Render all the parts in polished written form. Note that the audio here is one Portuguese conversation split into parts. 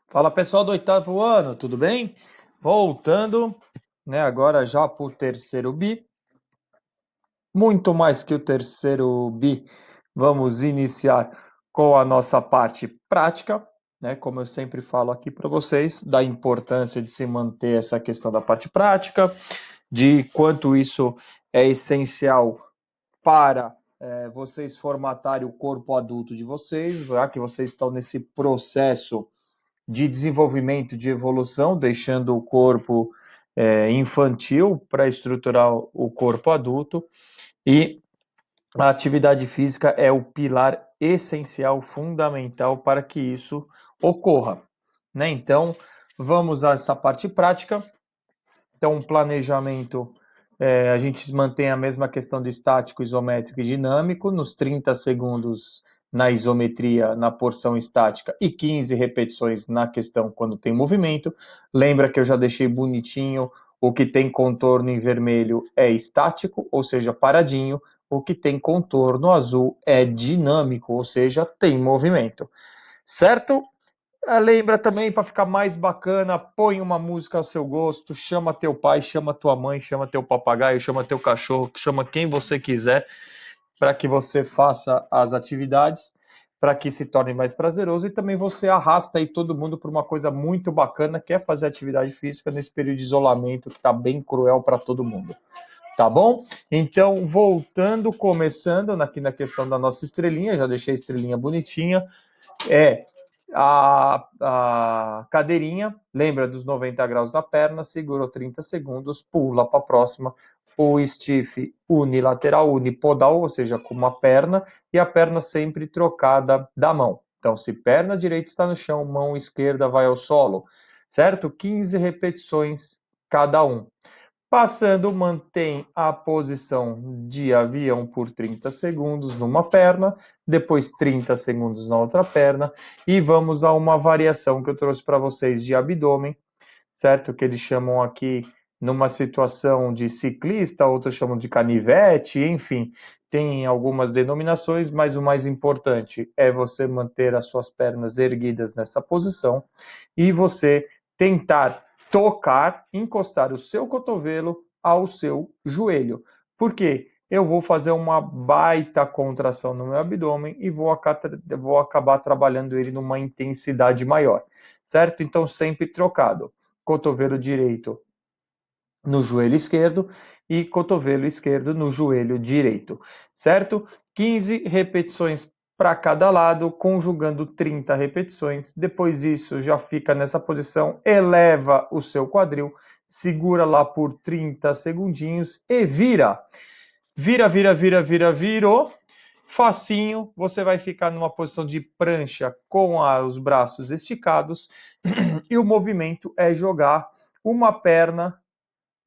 Fala pessoal do oitavo ano, tudo bem? Voltando, né, agora já para o terceiro bi, muito mais que o terceiro bi, vamos iniciar com a nossa parte prática, né? Como eu sempre falo aqui para vocês, da importância de se manter essa questão da parte prática, de quanto isso é essencial para vocês formatarem o corpo adulto de vocês, já que vocês estão nesse processo de desenvolvimento, de evolução, deixando o corpo infantil para estruturar o corpo adulto. E a atividade física é o pilar essencial, fundamental para que isso ocorra. Né? Então, vamos a essa parte prática. Então, um planejamento, a gente mantém a mesma questão de estático, isométrico e dinâmico, nos 30 segundos na isometria, na porção estática, e 15 repetições na questão quando tem movimento. Lembra que eu já deixei bonitinho, o que tem contorno em vermelho é estático, ou seja, paradinho, o que tem contorno azul é dinâmico, ou seja, tem movimento. Certo? Lembra também, para ficar mais bacana, põe uma música ao seu gosto, chama teu pai, chama tua mãe, chama teu papagaio, chama teu cachorro, chama quem você quiser, para que você faça as atividades, para que se torne mais prazeroso, e também você arrasta aí todo mundo para uma coisa muito bacana, que é fazer atividade física nesse período de isolamento que está bem cruel para todo mundo. Tá bom? Então, voltando, começando aqui na questão da nossa estrelinha, já deixei a estrelinha bonitinha, é a cadeirinha, lembra dos 90 graus da perna, segurou 30 segundos, pula para a próxima, o stiff unilateral, unipodal, ou seja, com uma perna, e a perna sempre trocada da mão. Então, se perna direita está no chão, mão esquerda vai ao solo, certo? 15 repetições cada um. Passando, mantém a posição de avião por 30 segundos numa perna, depois 30 segundos na outra perna, e vamos a uma variação que eu trouxe para vocês de abdômen, certo? Que eles chamam aqui, numa situação de ciclista, outros chamam de canivete, enfim, tem algumas denominações, mas o mais importante é você manter as suas pernas erguidas nessa posição e você tentar tocar, encostar o seu cotovelo ao seu joelho. Por quê? Eu vou fazer uma baita contração no meu abdômen e vou acabar trabalhando ele numa intensidade maior, certo? Então, sempre trocado. Cotovelo direito no joelho esquerdo e cotovelo esquerdo no joelho direito, certo? 15 repetições para cada lado, conjugando 30 repetições. Depois disso, já fica nessa posição, eleva o seu quadril, segura lá por 30 segundinhos e vira. Vira, vira, vira, vira, virou. Facinho, você vai ficar numa posição de prancha com os braços esticados e o movimento é jogar uma perna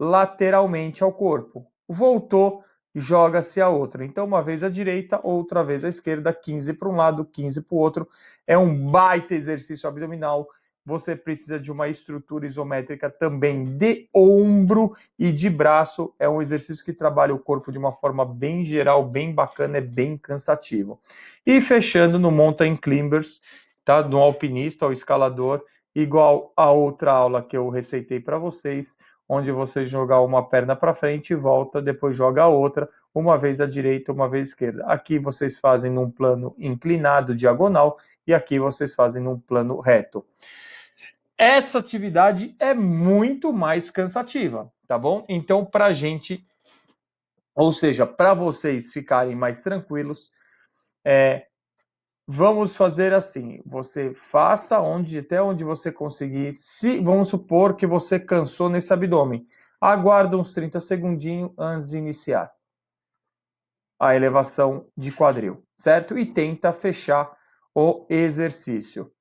lateralmente ao corpo. Voltou, joga-se a outra. Então, uma vez à direita, outra vez à esquerda, 15 para um lado, 15 para o outro. É um baita exercício abdominal. Você precisa de uma estrutura isométrica também de ombro e de braço. É um exercício que trabalha o corpo de uma forma bem geral, bem bacana, é bem cansativo. E fechando no mountain climbers, tá? No alpinista ou escalador, igual a outra aula que eu receitei para vocês, onde você jogar uma perna para frente e volta, depois joga a outra, uma vez à direita, uma vez à esquerda. Aqui vocês fazem num plano inclinado, diagonal, e aqui vocês fazem num plano reto. Essa atividade é muito mais cansativa, tá bom? Então, para a gente, ou seja, para vocês ficarem mais tranquilos, vamos fazer assim, você faça até onde você conseguir. Se vamos supor que você cansou nesse abdômen, aguarda uns 30 segundinhos antes de iniciar a elevação de quadril, certo? E tenta fechar o exercício.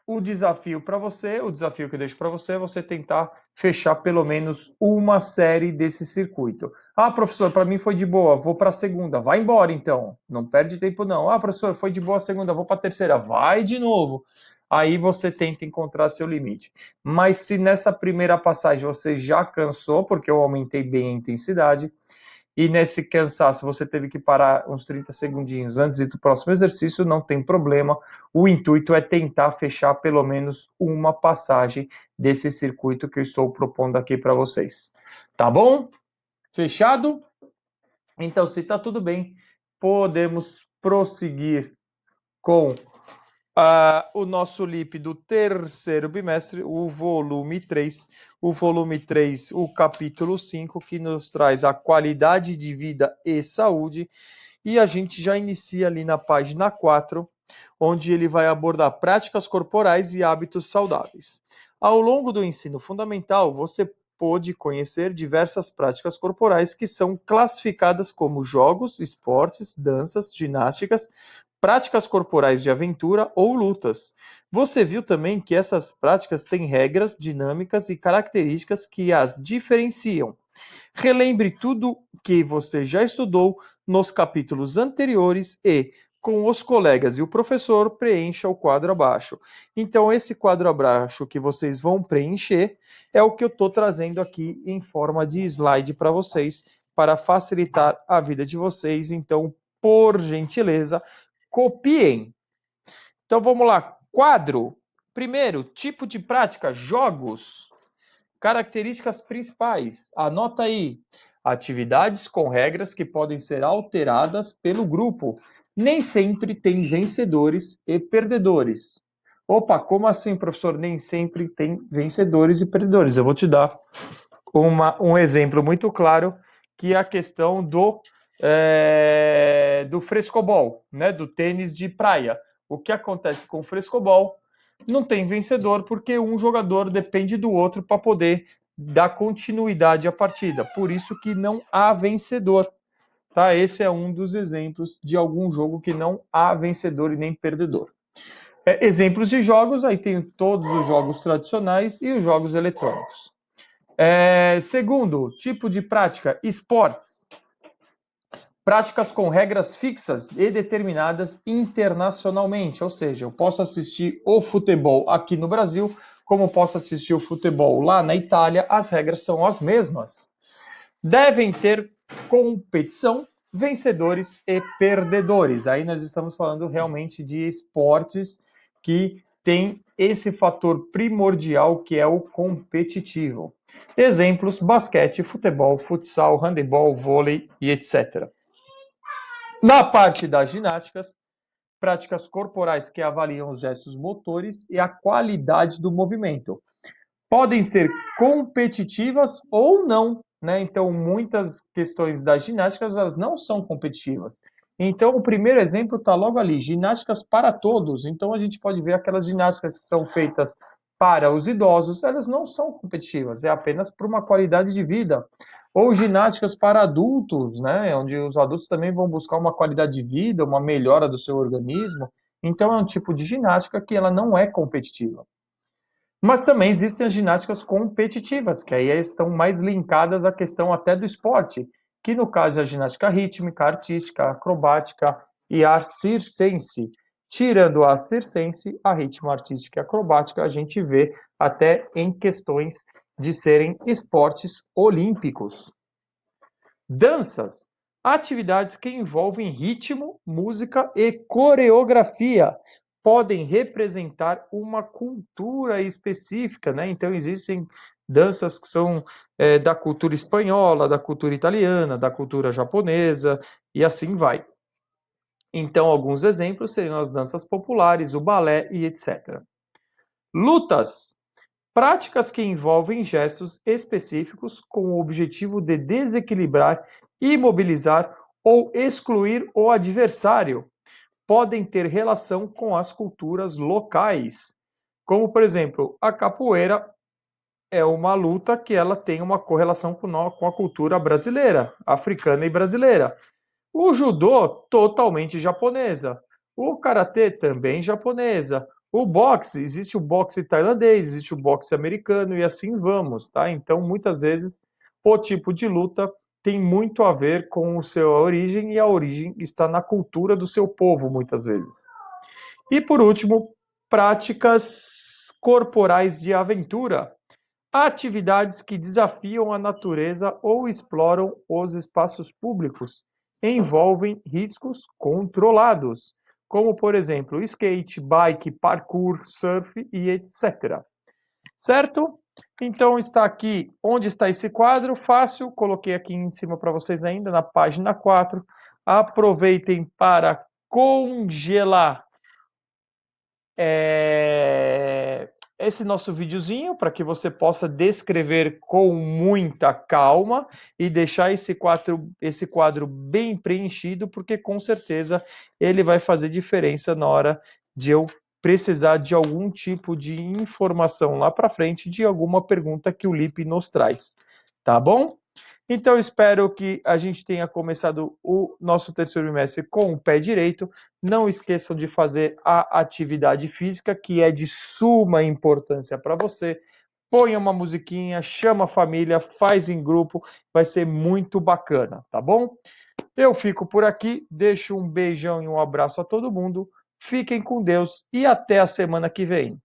O desafio para você, o desafio que eu deixo para você é você tentar fechar pelo menos uma série desse circuito. Ah, professor, para mim foi de boa, vou para a segunda. Vai embora então, não perde tempo não. Ah, professor, foi de boa a segunda, vou para a terceira. Vai de novo. Aí você tenta encontrar seu limite. Mas se nessa primeira passagem você já cansou, porque eu aumentei bem a intensidade, e nesse cansaço você teve que parar uns 30 segundinhos antes do próximo exercício, não tem problema. O intuito é tentar fechar pelo menos uma passagem desse circuito que eu estou propondo aqui para vocês. Tá bom? Fechado? Então, se está tudo bem, podemos prosseguir com o nosso LIP do terceiro bimestre, o volume 3. O volume 3, o capítulo 5, que nos traz a qualidade de vida e saúde. E a gente já inicia ali na página 4, onde ele vai abordar práticas corporais e hábitos saudáveis. Ao longo do ensino fundamental, você pôde conhecer diversas práticas corporais que são classificadas como jogos, esportes, danças, ginásticas, práticas corporais de aventura ou lutas. Você viu também que essas práticas têm regras, dinâmicas e características que as diferenciam. Relembre tudo que você já estudou nos capítulos anteriores e, com os colegas e o professor, preencha o quadro abaixo. Então, esse quadro abaixo que vocês vão preencher é o que eu estou trazendo aqui em forma de slide para vocês, para facilitar a vida de vocês. Então, por gentileza, copiem. Então, vamos lá. Quadro. Primeiro, tipo de prática, jogos. Características principais. Anota aí. Atividades com regras que podem ser alteradas pelo grupo. Nem sempre tem vencedores e perdedores. Opa, como assim, professor? Nem sempre tem vencedores e perdedores. Eu vou te dar um exemplo muito claro, que é a questão do frescobol, né? Do tênis de praia. O que acontece com o frescobol? Não tem vencedor, porque um jogador depende do outro para poder dar continuidade à partida. Por isso que não há vencedor. Tá? Esse é um dos exemplos de algum jogo que não há vencedor e nem perdedor. Exemplos de jogos, aí tem todos os jogos tradicionais e os jogos eletrônicos. Segundo, tipo de prática, esportes. Práticas com regras fixas e determinadas internacionalmente, ou seja, eu posso assistir o futebol aqui no Brasil, como posso assistir o futebol lá na Itália, as regras são as mesmas. Devem ter competição, vencedores e perdedores. Aí nós estamos falando realmente de esportes que tem esse fator primordial que é o competitivo. Exemplos: basquete, futebol, futsal, handebol, vôlei e etc. Na parte das ginásticas, práticas corporais que avaliam os gestos motores e a qualidade do movimento. Podem ser competitivas ou não, né? Então, muitas questões das ginásticas, elas não são competitivas. Então, o primeiro exemplo está logo ali, ginásticas para todos. Então, a gente pode ver aquelas ginásticas que são feitas para os idosos, elas não são competitivas, é apenas por uma qualidade de vida. Ou ginásticas para adultos, né? Onde os adultos também vão buscar uma qualidade de vida, uma melhora do seu organismo. Então, é um tipo de ginástica que ela não é competitiva. Mas também existem as ginásticas competitivas, que aí estão mais linkadas à questão até do esporte, que no caso é a ginástica rítmica, artística, acrobática e a circense. Tirando a circense, a ritmo artística e acrobática, a gente vê até em questões de serem esportes olímpicos. Danças, atividades que envolvem ritmo, música e coreografia, podem representar uma cultura específica, né? Então existem danças que são da cultura espanhola, da cultura italiana, da cultura japonesa e assim vai. Então alguns exemplos seriam as danças populares, o balé e etc. Lutas, práticas que envolvem gestos específicos com o objetivo de desequilibrar, imobilizar ou excluir o adversário. Podem ter relação com as culturas locais. Como, por exemplo, a capoeira é uma luta que ela tem uma correlação com a cultura brasileira, africana e brasileira. O judô, totalmente japonesa. O karatê, também japonesa. O boxe, existe o boxe tailandês, existe o boxe americano e assim vamos, tá? Então, muitas vezes, o tipo de luta tem muito a ver com a sua origem e a origem está na cultura do seu povo, muitas vezes. E, por último, práticas corporais de aventura. atividades que desafiam a natureza ou exploram os espaços públicos envolvem riscos controlados, como, por exemplo, skate, bike, parkour, surf e etc. Certo? Então está aqui, onde está esse quadro? Fácil, coloquei aqui em cima para vocês ainda, na página 4. Aproveitem para congelar esse nosso videozinho para que você possa descrever com muita calma e deixar esse quadro bem preenchido, porque com certeza ele vai fazer diferença na hora de eu precisar de algum tipo de informação lá para frente, de alguma pergunta que o Lipe nos traz. Tá bom? Então, espero que a gente tenha começado o nosso terceiro bimestre com o pé direito. Não esqueçam de fazer a atividade física, que é de suma importância para você. Ponha uma musiquinha, chama a família, faz em grupo, vai ser muito bacana, tá bom? Eu fico por aqui, deixo um beijão e um abraço a todo mundo. Fiquem com Deus e até a semana que vem.